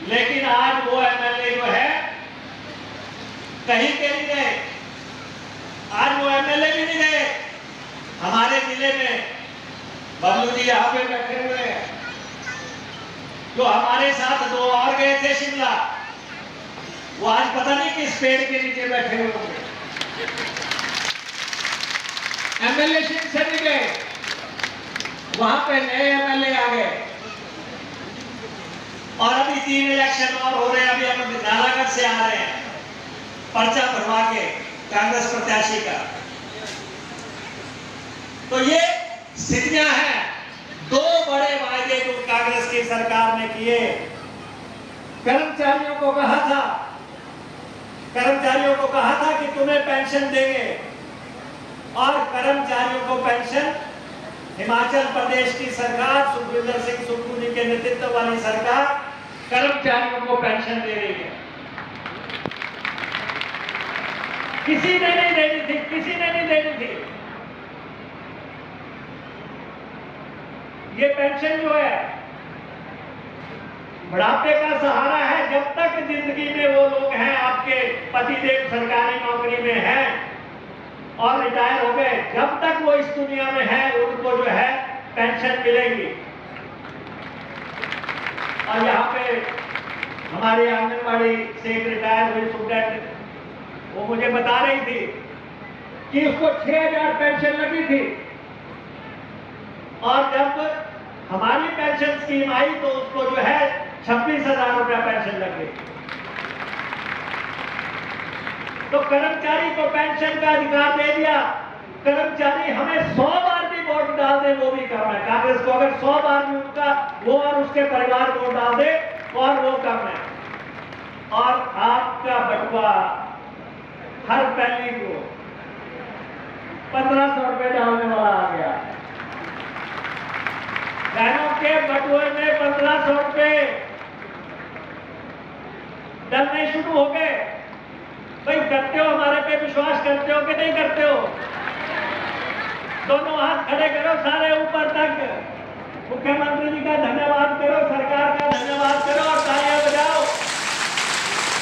लेकिन आज वो एमएलए जो है कहीं के नहीं गए। आज वो एमएलए भी नहीं गए। हमारे जिले में बबलू जी यहाँ पे बैठे हुए हैं, जो हमारे साथ दो और गए थे शिमला, वो आज पता नहीं किस पेड़ के नीचे बैठे हुए होंगे। एमएलए शिव से नहीं गए, वहां पे नए एमएलए आ गए। और अभी 3 इलेक्शन और हो रहे हैं। अभी हम नालागढ़ से आ रहे हैं पर्चा भरवा के कांग्रेस प्रत्याशी का। तो ये स्थितियां हैं। 2 बड़े वायदे जो कांग्रेस की सरकार ने किए। कर्मचारियों को कहा था कि तुम्हें पेंशन देंगे, और कर्मचारियों को पेंशन हिमाचल प्रदेश की सरकार, सुखविंदर सिंह सुक्खू जी के नेतृत्व वाली सरकार कर्मचारियों को पेंशन दे रही है। किसी ने नहीं देनी थी। ये पेंशन जो है बुढ़ापे का सहारा है। जब तक जिंदगी में वो लोग हैं, आपके पतिदेव सरकारी नौकरी में हैं और रिटायर हो गए, जब तक वो इस दुनिया में है उनको जो है पेंशन मिलेगी। और यहाँ पे हमारी आंगनबाड़ी से एक रिटायर हुई स्टूडेंट, वो मुझे बता रही थी कि उसको 6000 पेंशन लगी थी, और जब हमारी पेंशन स्कीम आई तो उसको जो है 26,000 रुपया पेंशन लगी। तो कर्मचारी को पेंशन का अधिकार दे दिया। कर्मचारी हमें 100 बार भी वोट डाल दे वो भी कम है। कांग्रेस को अगर 100 बार भी उनका वो और उसके परिवार वोट डाल दे और वो कम है। और आपका बटुआ हर पहली को 1500 रुपए डालने वाला आ गया। बहनों के बटुए में 1500 रुपए डलने शुरू हो गए। भाई करते हो, हमारे पे विश्वास करते हो कि नहीं करते हो? दोनों हाथ खड़े करो सारे ऊपर तक। मुख्यमंत्री जी का धन्यवाद करो, सरकार का धन्यवाद करो और तालियां बजाओ।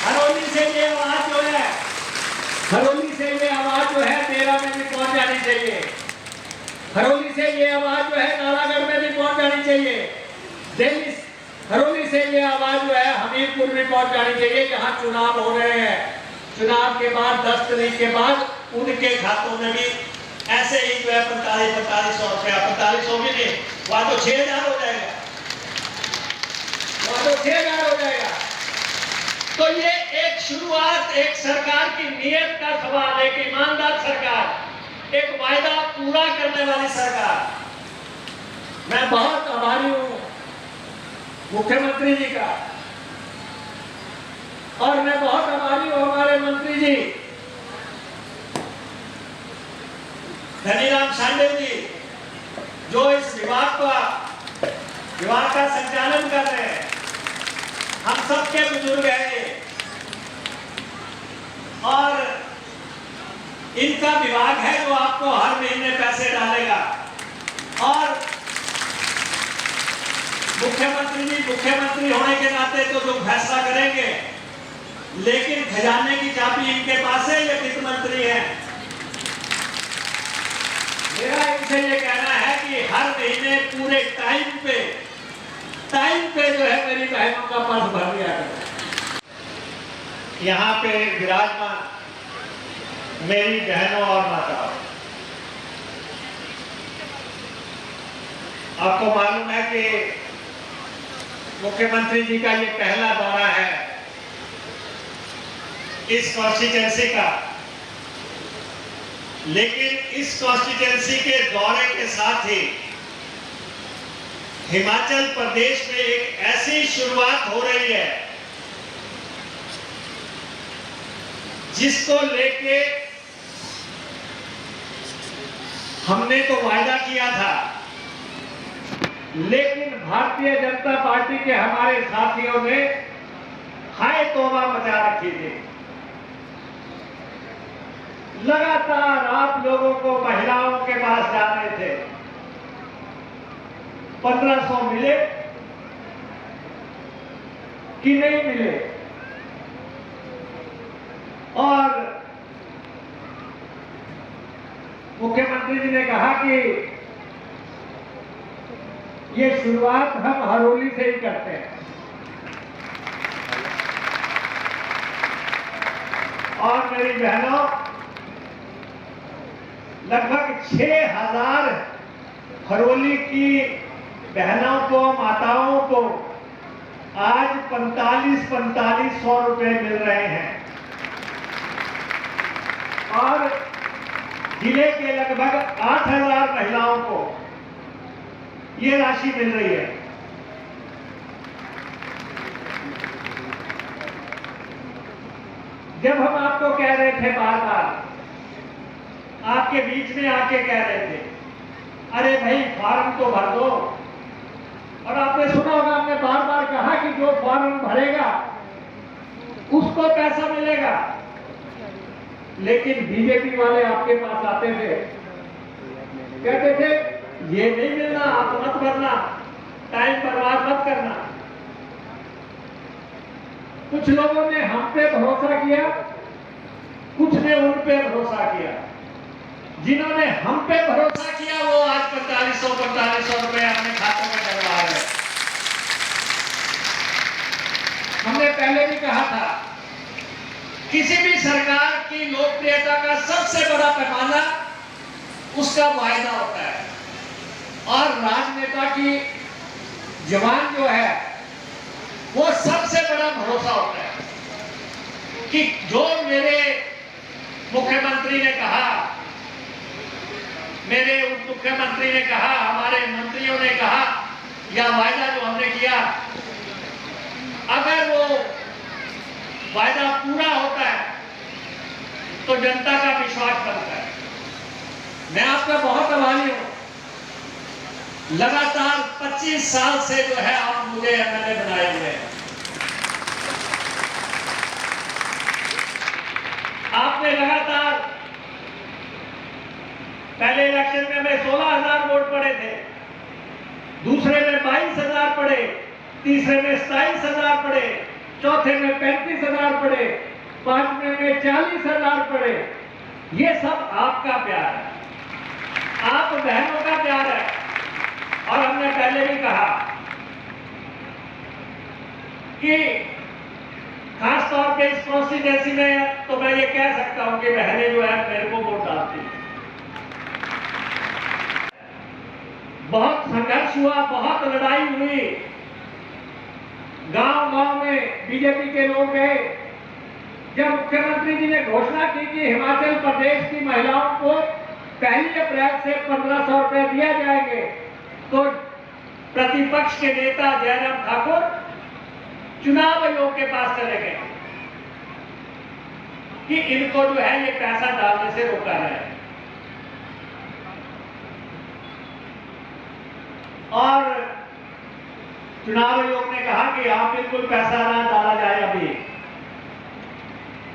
हरोली से ये आवाज जो है, तेरा में भी पहुंच जानी चाहिए। हरोली से ये आवाज जो है नालागढ़ में भी पहुंच जानी चाहिए। दिल्ली हरोली से ये आवाज जो है हमीरपुर में पहुंच जानी चाहिए, जहां चुनाव हो रहे हैं। चुनाव के बाद 10 तारीख के बाद उनके खातों में भी ऐसे ही जो है 4500 रुपया, 4500 भी नहीं, वहां तो 6000 हो जाएगा, तो ये एक शुरुआत, एक सरकार की नीयत का सवाल, एक ईमानदार सरकार, एक वायदा पूरा करने वाली सरकार। मैं बहुत आभारी हूं मुख्यमंत्री जी का, और मैं बहुत आभारी हूं हमारे मंत्री जी धनीराम शांडे जी, जो इस विभाग का संचालन कर रहे हैं। हम सबके बुजुर्ग हैं ये, और इनका विभाग है जो आपको हर महीने पैसे डालेगा। और मुख्यमंत्री जी मुख्यमंत्री होने के नाते तो जो फैसला करेंगे, लेकिन खजाने की चाबी इनके पास है, ये वित्त मंत्री हैं। मेरा इनसे ये कहना है कि हर महीने पूरे टाइम पे जो है मेरी बहनों का पर्स भर दिया करें। यहाँ पे विराजमान मेरी बहनों और माताओं, आपको मालूम है कि मुख्यमंत्री जी का ये पहला दौरा है इस कॉन्स्टिट्यूएंसी का, लेकिन इस कॉन्स्टिट्यूएंसी के दौरे के साथ ही हिमाचल प्रदेश में एक ऐसी शुरुआत हो रही है जिसको लेके हमने तो वायदा किया था, लेकिन भारतीय जनता पार्टी के हमारे साथियों ने हाय तौबा मचा रखी थी। लगातार आप लोगों को महिलाओं के पास जा रहे थे, 1500 मिले, कि नहीं मिले। और मुख्यमंत्री जी ने कहा कि ये शुरुआत हम हरोली से ही करते हैं। और मेरी बहनों, लगभग 6000 हरोली की बहनों को, माताओं को आज 4500 रुपए मिल रहे हैं और जिले के लगभग 8000 महिलाओं को ये राशि मिल रही है। जब हम आपको कह रहे थे, बार बार आपके बीच में आके कह रहे थे, अरे भाई फॉर्म तो भर दो, और आपने सुना होगा हमने बार बार कहा कि जो फॉर्म भरेगा उसको पैसा मिलेगा। लेकिन बीजेपी वाले आपके पास आते थे, कहते थे ये नहीं मिलना, आप मत भरना, टाइम बर्बाद मत करना। कुछ लोगों ने हम पे भरोसा किया, कुछ ने उन पे भरोसा किया। जिन्होंने हम पे भरोसा किया वो आज 4500 रुपए अपने खाते में डलवा रहे हैं। हमने पहले भी कहा था, किसी भी सरकार की लोकप्रियता का सबसे बड़ा पैमाना उसका वायदा होता है, और राजनेता की जवान जो है वो सबसे बड़ा भरोसा होता है कि जो मेरे मुख्यमंत्री ने कहा, मेरे उप मुख्यमंत्री ने कहा, हमारे मंत्रियों ने कहा, या वायदा जो हमने किया, अगर वो वायदा पूरा होता है तो जनता का विश्वास बनता है। मैं आपका बहुत आभारी हूं, लगातार 25 साल से जो है आप मुझे एमएलए बनाए हुए हैं। आपने लगातार, पहले इलेक्शन में हमें 16,000 वोट पड़े थे, दूसरे में 22,000 पड़े, तीसरे में 27,000 पड़े, चौथे में 35,000 पड़े, पांचवें में 40,000 पड़े। ये सब आपका प्यार है, आप बहनों का प्यार है। और हमने पहले भी कहा कि खास तौर पे इस कॉन्स्टिट्यूएंसी में तो मैं ये कह सकता हूं कि बहनें जो है मेरे को वोट डालती हैं। बहुत संघर्ष हुआ, बहुत लड़ाई हुई, गांव-गांव में बीजेपी के लोग गए। जब मुख्यमंत्री जी ने घोषणा की कि हिमाचल प्रदेश की महिलाओं को 1 अप्रैल से 1500 रुपए दिया जाएंगे, तो प्रतिपक्ष के नेता जयराम ठाकुर चुनाव आयोग के पास चले गए कि इनको जो है ये पैसा डालने से रोका है। और चुनाव आयोग ने कहा कि आप बिल्कुल पैसा ना डाला जाए अभी।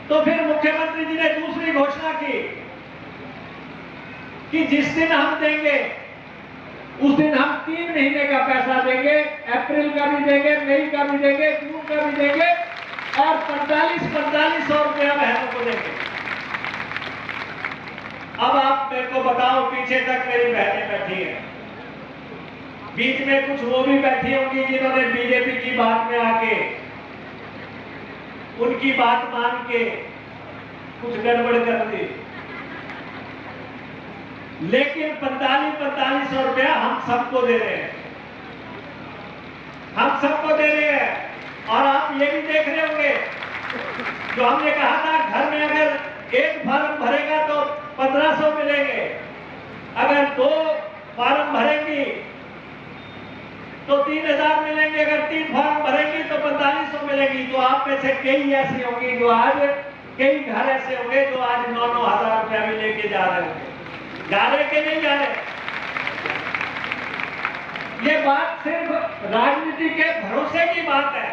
तो फिर मुख्यमंत्री जी ने दूसरी घोषणा की कि जिस दिन हम देंगे उस दिन हम 3 महीने का पैसा देंगे, अप्रैल का भी देंगे, मई का भी देंगे, जून का भी देंगे, और 4500 रुपया बहनों को देंगे। अब आप मेरे को बताओ, पीछे तक मेरी बहनें बैठी हैं, बीच में कुछ वो भी बैठी होंगी जिन्होंने बीजेपी की बात में आके, उनकी बात मान के कुछ गड़बड़ कर दी। लेकिन 4500 रुपया हम सबको दे रहे हैं, हम सबको दे रहे हैं। और आप ये भी देख रहे होंगे, जो हमने कहा था घर में अगर एक फॉर्म भरेगा तो 1500 मिलेंगे, अगर 2 फॉर्म भरेंगी तो 3000 मिलेंगे, अगर 3 फॉर्म भरेंगी तो 4500 मिलेंगी। तो आप में से कई ऐसी होंगी जो आज, कई घर ऐसे होंगे जो आज 9-9 हजार रुपया भी लेके जा रहे होंगे। जा रहे कि नहीं जा रहे? ये बात सिर्फ राजनीति के भरोसे की बात है,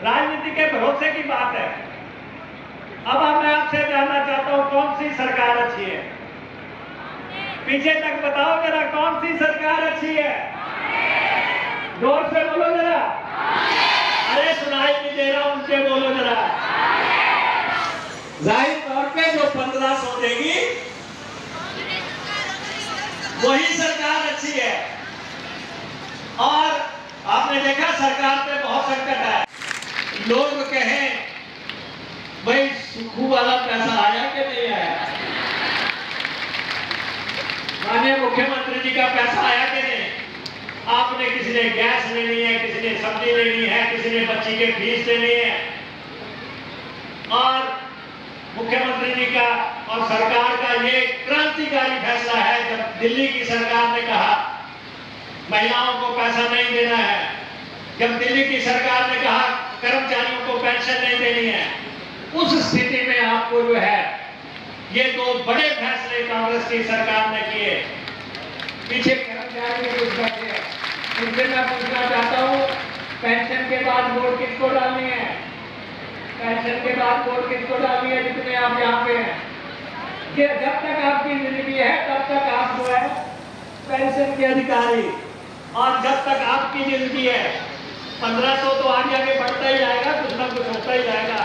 राजनीति के भरोसे की बात है। अब मैं आपसे जानना चाहता हूं, कौन सी सरकार अच्छी है? पीछे तक बताओ जरा, कौन सी सरकार अच्छी है? जोर से बोलो जरा। दे रहा हूं उनसे बोलो जरा। जाहिर तौर पे जो 1500 देगी वही सरकार अच्छी है। और आपने देखा सरकार पे बहुत संकट है। लोग कहें भाई सुखू वाला पैसा आया कि नहीं आया, माननीय मुख्यमंत्री जी का पैसा आया कि नहीं। आपने किसी ने गैस लेनी है, किसी ने सब्जी लेनी है, किसी ने बच्ची के फीस देनी है। और मुख्यमंत्री जी का और सरकार का ये क्रांतिकारी फैसला है जब दिल्ली की सरकार ने कहा महिलाओं को पैसा नहीं देना है, जब दिल्ली की सरकार ने कहा कर्मचारियों को पेंशन नहीं देनी है, उस स्थिति में आपको जो है ये दो बड़े फैसले कांग्रेस की सरकार ने किए। पीछे कर्मचारी के कुछ बैठे हैं, उनसे मैं पूछना चाहता हूँ पेंशन के बाद वोट किसको डालनी है? पेंशन के बाद वोट किसको डालनी है जितने आप यहाँ पे हैं? ये जब तक आपकी जिंदगी है तब तक आप जो है पेंशन के अधिकारी, और जब तक आपकी जिंदगी है 1500 तो आगे आगे बढ़ता ही जाएगा, कुछ ना कुछ होता ही जाएगा।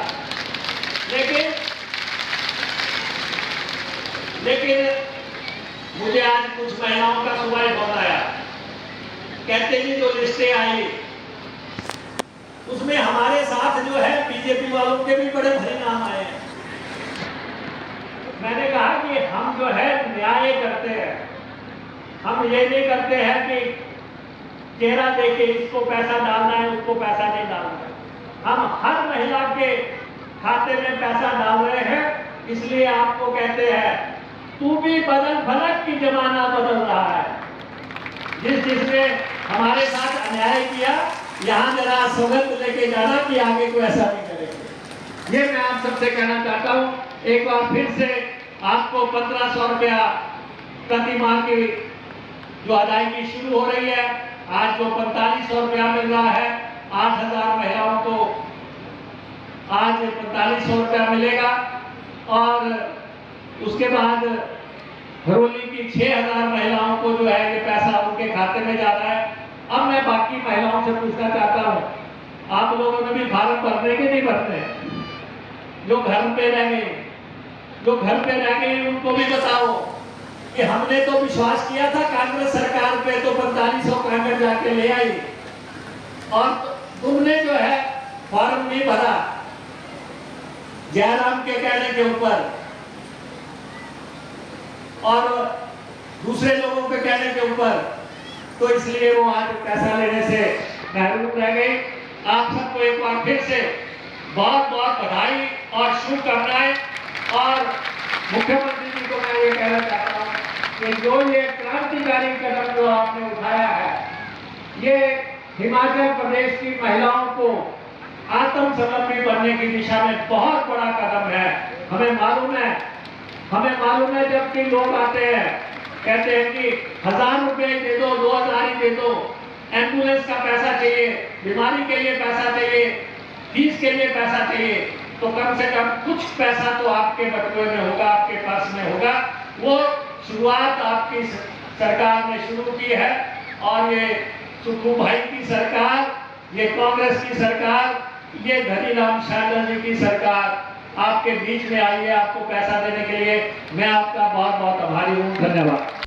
लेकिन मुझे आज कुछ महिलाओं का सुबह फोन आया, कहते जी जो लिस्टें आई उसमें हमारे साथ जो है बीजेपी वालों के भी बड़े भारी नाम आए हैं। मैंने कहा कि हम जो है न्याय करते हैं, हम ये नहीं करते हैं कि चेहरा देके इसको पैसा डालना है उसको पैसा नहीं डालना है। हम हर महिला के खाते में पैसा डाल रहे हैं, इसलिए आपको कहते हैं तू भी बदल, फलक की जमाना बदल रहा है। जिसने हमारे साथ अन्याय किया यहाँ जरा सौगंध लेके जाना कि आगे को ऐसा नहीं करेंगे। ये मैं आप सबसे कहना चाहता हूँ। एक बार फिर से आपको 1500 रुपया प्रति माह की जो अदायगी शुरू हो रही है, आज जो 4500 रुपया मिल रहा है, 8000 महिलाओं को आज 4500 रुपया मिलेगा। और उसके बाद घरोली की 6000 महिलाओं को जो है ये पैसा उनके खाते में जा रहा है। अब मैं बाकी महिलाओं से पूछना चाहता हूँ, आप लोगों ने भी फार्म भरने के नहीं भरते? जो घर पे रह गए उनको भी बताओ कि हमने तो विश्वास किया था कांग्रेस सरकार पे, तो 4500 कांग्रेस जाके ले आई और तुमने जो है फॉर्म नहीं भरा जयराम के कहने के ऊपर और दूसरे लोगों के कहने के ऊपर, तो इसलिए वो आज पैसा लेने से महरूम रह गए। आप सबको एक बार फिर से बहुत बहुत बधाई और शुभकामनाएं। और मुख्यमंत्री जी को मैं ये कहना चाहता हूँ कि जो ये क्रांतिकारी कदम जो आपने उठाया है, ये हिमाचल प्रदेश की महिलाओं को आत्मसमर्पी बनने की दिशा में बहुत बड़ा कदम है। हमें मालूम है जबकि लोग आते हैं कहते हैं कि 1000 रुपए दे दो, 2000 ही दे दो, एम्बुलेंस का पैसा चाहिए, बीमारी के लिए पैसा चाहिए, फीस के लिए पैसा चाहिए, तो कम से कम कुछ पैसा तो आपके बटुए में होगा, आपके पर्स में होगा। वो शुरुआत आपकी सरकार ने शुरू की है और ये सुखू भाई की सरकार, ये कांग्रेस की सरकार, ये धनीराम शारदा जी की सरकार आपके बीच में आई है आपको पैसा देने के लिए। मैं आपका बहुत बहुत आभारी हूँ। धन्यवाद।